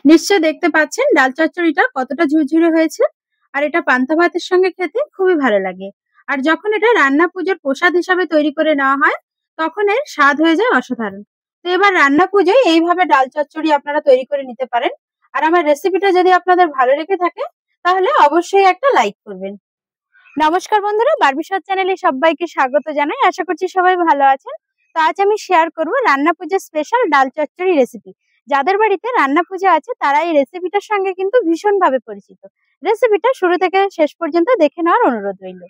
নিশ্চয় দেখতে পাচ্ছেন ডাল চচ্চড়িটা কতটা ঝুরঝুরে হয়েছে। আর এটা পান্তা ভাতের সঙ্গে খেতে খুবই ভালো লাগে। আর যখন এটা রান্না পুজোর প্রসাদ হিসাবে তৈরি করে নেওয়া হয় তখন এর স্বাদ হয়ে যায় অসাধারণ। তো এবার রান্না পুজোয় এইভাবে ডাল চচ্চড়ি আপনারা তৈরি করে নিতে পারেন। আর আমার রেসিপিটা যদি আপনাদের ভালো লেগে থাকে তাহলে অবশ্যই একটা লাইক করবেন। নমস্কার বন্ধুরা, বারবি স্বাদ চ্যানেলে সবাইকে স্বাগত জানাই। আশা করছি সবাই ভালো আছেন। তো আজ আমি শেয়ার করব রান্না পুজোর স্পেশাল ডাল চচ্চড়ি রেসিপি। যাদের বাড়িতে রান্না পুজো আছে তারা এই রেসিপিটার সঙ্গে কিন্তু ভীষণভাবে পরিচিত। রেসিপিটা শুরু থেকে শেষ পর্যন্ত দেখে নেওয়ার অনুরোধ রইল।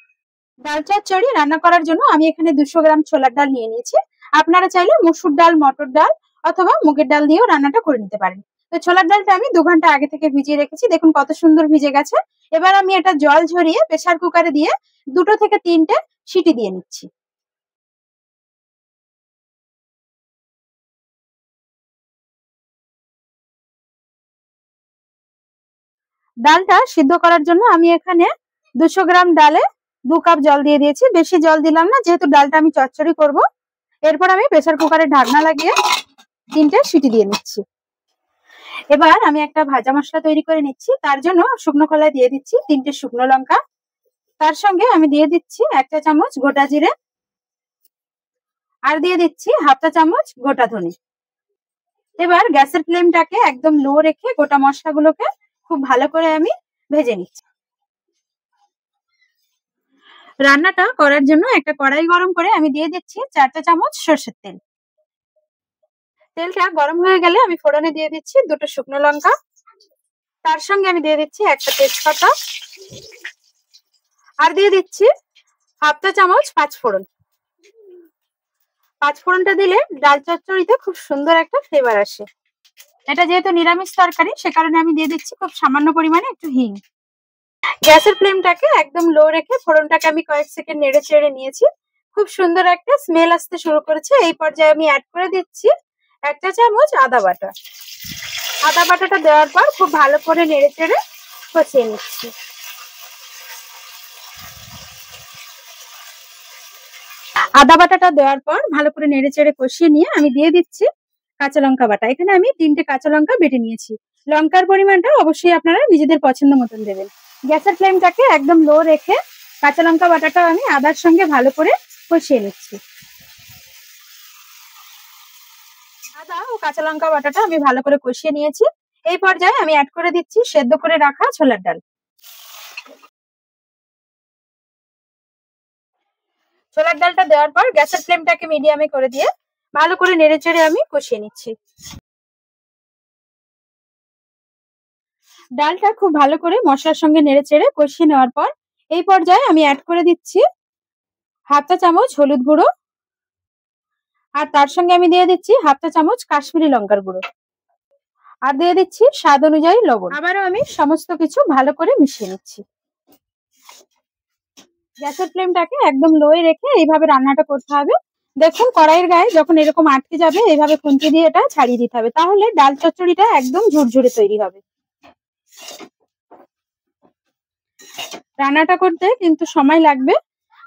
ডাল চচ্চড়ি রান্না করার জন্য আমি এখানে 200 গ্রাম ছোলার ডাল নিয়ে নিয়েছি। আপনারা চাইলে মসুর ডাল, মটর ডাল অথবা মুগের ডাল দিয়েও রান্নাটা করে নিতে পারেন। তো ছোলার ডালটা আমি 2 ঘন্টা আগে থেকে ভিজিয়ে রেখেছি। দেখুন কত সুন্দর ভিজে গেছে। এবার আমি এটা জল ঝরিয়ে প্রেসার কুকারে দিয়ে 2 থেকে 3টে সিটি দিয়ে নিচ্ছি। ডালটা সিদ্ধ করার জন্য আমি এখানে 200 গ্রাম ডালে 2 কাপ জল দিয়ে দিয়েছি। বেশি জল দিলাম না, যেহেতু ডালটা আমি চচ্চড়ি করব। এরপর আমি প্রেসার কুকারে ঢাকনা লাগিয়ে 3টে সিটি দিয়ে নিচ্ছি। এবার আমি একটা ভাজা মশলা তৈরি করে নিচ্ছি। তার জন্য শুকনো কলাই দিয়ে দিচ্ছি 3টে শুকনো লঙ্কা। তার সঙ্গে আমি দিয়ে দিচ্ছি 1 চা চামচ গোটা জিরে, আর দিয়ে দিচ্ছি 1/2 চা চামচ গোটা ধনে। এবার গ্যাসের ফ্লেমটাকে একদম লো রেখে গোটা মশলাগুলোকে খুব ভালো করে আমি ভেজে নিচ্ছি। রান্নাটা করার জন্য একটা কড়াই গরম করে আমি দিয়ে দিচ্ছি 4 চা চামচ সরষের তেল। তেলটা গরম হয়ে গেলে আমি ফোড়নে দিয়ে দিচ্ছি 2টো শুকনো লঙ্কা। তার সঙ্গে আমি দিয়ে দিচ্ছি একটা তেজপাতা, আর দিয়ে দিচ্ছি 1/2 চা চামচ পাঁচফোড়ন। পাঁচফোড়নটা দিলে ডাল চচ্চড়িতে খুব সুন্দর একটা ফ্লেভার আসে। এটা যেহেতু নিরামিষ তরকারি সে কারণে আমি দিয়ে দিচ্ছি খুব সামান্য পরিমাণে একটু হিং। গ্যাসের ফ্লেমটাকে একদম লো রেখে ফোড়নটাকে আমি কয়েক সেকেন্ড নেড়ে চেড়ে নিয়েছি। খুব সুন্দর একটা স্মেল আসতে শুরু করেছে। এই পর্যায়ে আমি অ্যাড করে দিচ্ছি 1 চা চামচ আদা বাটা। আদা বাটাটা দেওয়ার পর খুব ভালো করে নেড়ে চেড়ে কষিয়ে নিচ্ছি। আদা বাটাটা দেওয়ার পর ভালো করে নেড়ে চেড়ে কষিয়ে নিয়ে আমি দিয়ে দিচ্ছি কাঁচা লঙ্কা বাটা। এখানে আমি 3টে কাঁচা লঙ্কা বেটে নিয়েছি। লঙ্কার পরিমাণটা অবশ্যই আপনারা নিজেদের পছন্দ মতন দেবেন। গ্যাসের ফ্লেমটাকে একদম লো রেখে কাঁচা লঙ্কা বাটাটা আমি আদার সঙ্গে ভালো করে কষিয়ে নিচ্ছি। আদা ও কাঁচা লঙ্কা বাটাটা আমি ভালো করে কষিয়ে নিয়েছি। এই পর্যায়ে আমি অ্যাড করে দিচ্ছি সেদ্ধ করে রাখা ছোলার ডাল। ছোলার ডালটা দেওয়ার পর গ্যাসের ফ্লেমটাকে মিডিয়ামে করে দিয়ে ভালো করে নেড়ে চেড়ে আমি কষিয়ে নিচ্ছি। ডালটা খুব ভালো করে মশলার সঙ্গে নেড়ে চেড়ে কষিয়ে নেওয়ার পর এই পর্যায়ে আমি অ্যাড করে দিচ্ছি 1/2 চা চামচ হলুদ গুঁড়ো, আর তার সঙ্গে আমি দিয়ে দিচ্ছি 1/2 চা চামচ কাশ্মীরি লঙ্কার গুঁড়ো, আর দিয়ে দিচ্ছি স্বাদ অনুযায়ী লবণ। আবারও আমি সমস্ত কিছু ভালো করে মিশিয়ে নিচ্ছি। গ্যাসের ফ্লেমটাকে একদম লোয়ে রেখে এইভাবে রান্নাটা করতে হবে। দেখুন কড়াইয়ের গায়ে যখন এরকম আটকে যাবে এইভাবে খুন্তি দিয়ে এটা ছাড়িয়ে দিতে হবে, তাহলে ডাল চচ্চড়িটা একদম ঝুরঝুরে তৈরি হবে। রান্নাটা করতে কিন্তু সময় লাগবে।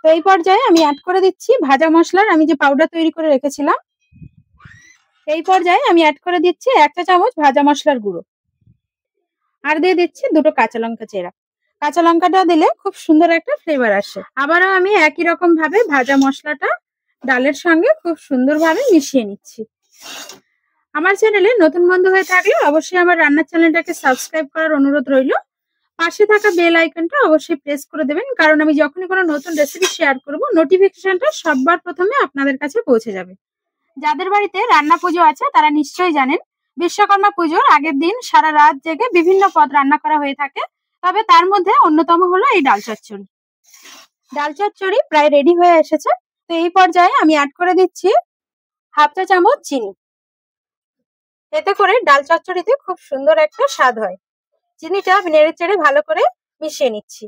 তো এই পর্যায়ে আমি অ্যাড করে দিচ্ছি ভাজা মশলার আমি যে পাউডার তৈরি করে রেখেছিলাম। এই পর্যায়ে আমি অ্যাড করে দিচ্ছি 1 চা চামচ ভাজা মশলার গুঁড়ো, আর দিয়ে দিচ্ছি 2টো কাঁচা লঙ্কা চেরা। কাঁচা লঙ্কাটা দিলে খুব সুন্দর একটা ফ্লেভার আসে। আবারও আমি একই রকম ভাবে ভাজা মশলাটা ডালের সঙ্গে খুব সুন্দরভাবে মিশিয়ে নিচ্ছি। আমার চ্যানেলে নতুন বন্ধু হয়ে থাকলে অবশ্যই আমার রান্নার চ্যানেলটাকে সাবস্ক্রাইব করার অনুরোধ রইল। পাশে থাকা বেল আইকনটা অবশ্যই প্রেস করে দেবেন, কারণ আমি যখনই কোনো নতুন রেসিপি শেয়ার করব নোটিফিকেশনটা সবার প্রথমে আপনাদের কাছে পৌঁছে যাবে। যাদের বাড়িতে রান্না পুজো আছে তারা নিশ্চয়ই জানেন বিশ্বকর্মা পুজোর আগের দিন সারা রাত জেগে বিভিন্ন পদ রান্না করা হয়ে থাকে। তবে তার মধ্যে অন্যতম হলো এই ডাল চচ্চড়ি। ডাল চচ্চড়ি প্রায় রেডি হয়ে এসেছে। তো এই পর্যায়ে আমি অ্যাড করে দিচ্ছি 1/2 চা চামচ চিনি। এতে করে ডাল চচ্চড়িতে খুব সুন্দর একটা স্বাদ হয়। চিনিটা আমি নেড়ে চেড়ে ভালো করে মিশিয়ে নিচ্ছি।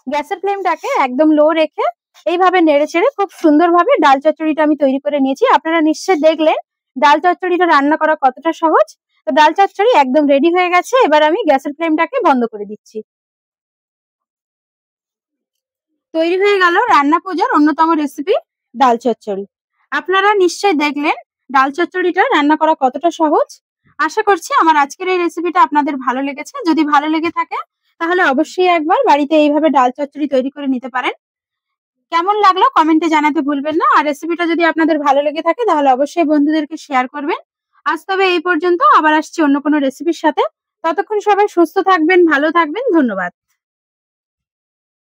গ্যাসের ফ্লেমটাকে একদম লো রেখে এইভাবে নেড়ে চেড়ে খুব সুন্দরভাবে ডাল চচ্চড়িটা আমি তৈরি করে নিয়েছি। আপনারা নিশ্চয়ই দেখলেন ডাল চচ্চড়িটা রান্না করা কতটা সহজ। তো ডাল চচ্চড়ি একদম রেডি হয়ে গেছে। এবার আমি গ্যাসের ফ্লেমটাকে বন্ধ করে দিচ্ছি। তৈরি হয়ে গেল রান্না পুজোর অন্যতম রেসিপি ডাল চচ্চড়ি। আপনারা নিশ্চয়ই দেখলেন ডাল চচ্চড়িটা রান্না করা কতটা সহজ। আশা করছি আমার আজকের এই রেসিপিটা আপনাদের ভালো লেগেছে। যদি ভালো লেগে থাকে তাহলে অবশ্যই একবার বাড়িতে এইভাবে ডাল চচ্চড়ি তৈরি করে নিতে পারেন। কেমন লাগলো কমেন্টে জানাতে ভুলবেন না। আর রেসিপিটা যদি আপনাদের ভালো লেগে থাকে তাহলে অবশ্যই বন্ধুদেরকে শেয়ার করবেন। আজ তবে এই পর্যন্ত, আবার আসছি অন্য কোনো রেসিপির সাথে। ততক্ষণ সবাই সুস্থ থাকবেন, ভালো থাকবেন। ধন্যবাদ।